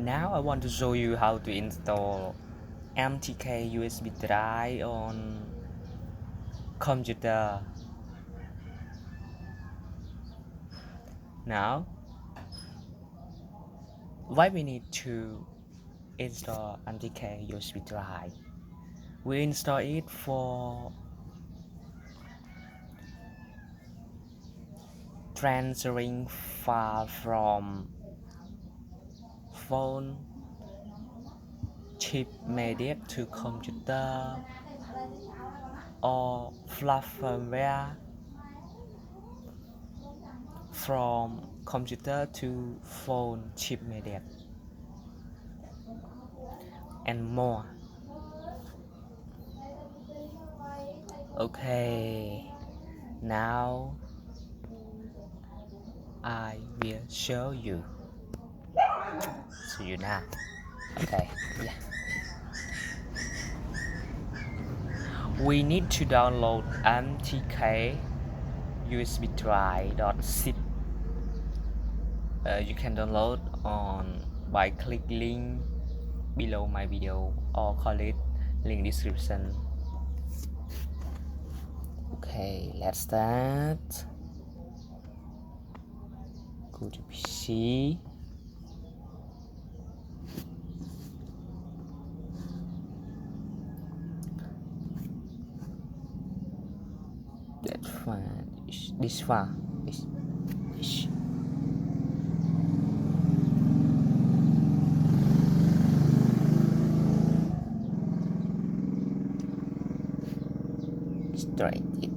Now I want to show you how to install MTK USB drive on computer. Now, why we need to install MTK USB drive? We install it for transferring file from phone chip media to computer or flash firmware from computer to phone chip media and more. Okay, now I will show you. See you now. Okay, yeah. We need to download MTK USB drive.zip. You can download on by click link below my video or call it link description. Okay, let's start. Go to PC. That file is this file is extract it.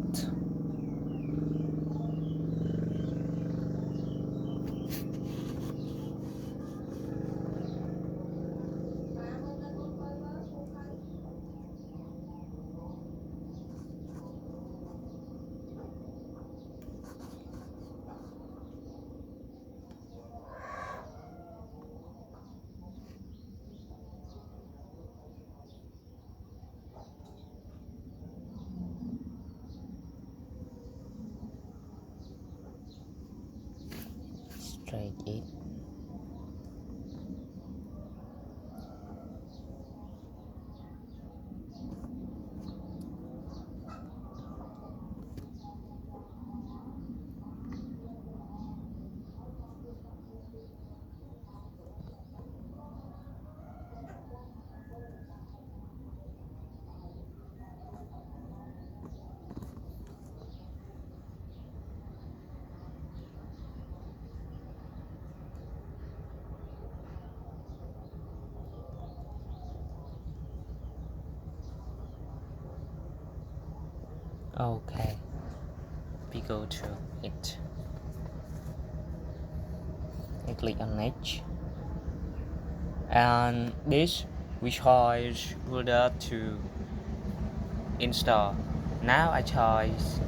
Extract it. Okay, we go to it and click on next, and this we choose folder to install. Now I choose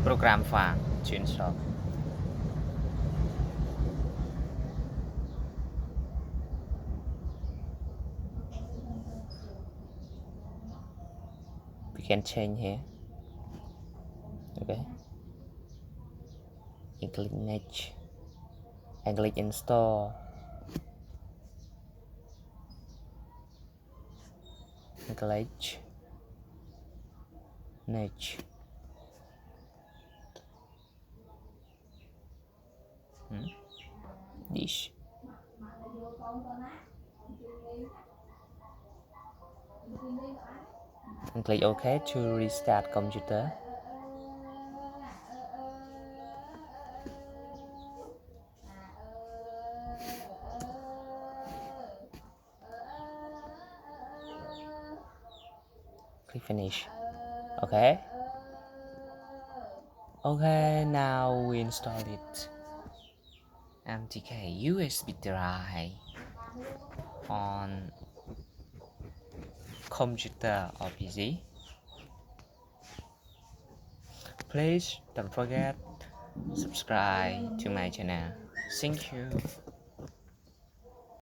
program file to install. We can change here. Okay, and click next and click install and click next. This and click OK to restart computer. Click finish. Okay. Okay, now we install it. MTK USB drive on computer or PC. Please don't forget subscribe to my channel. Thank you.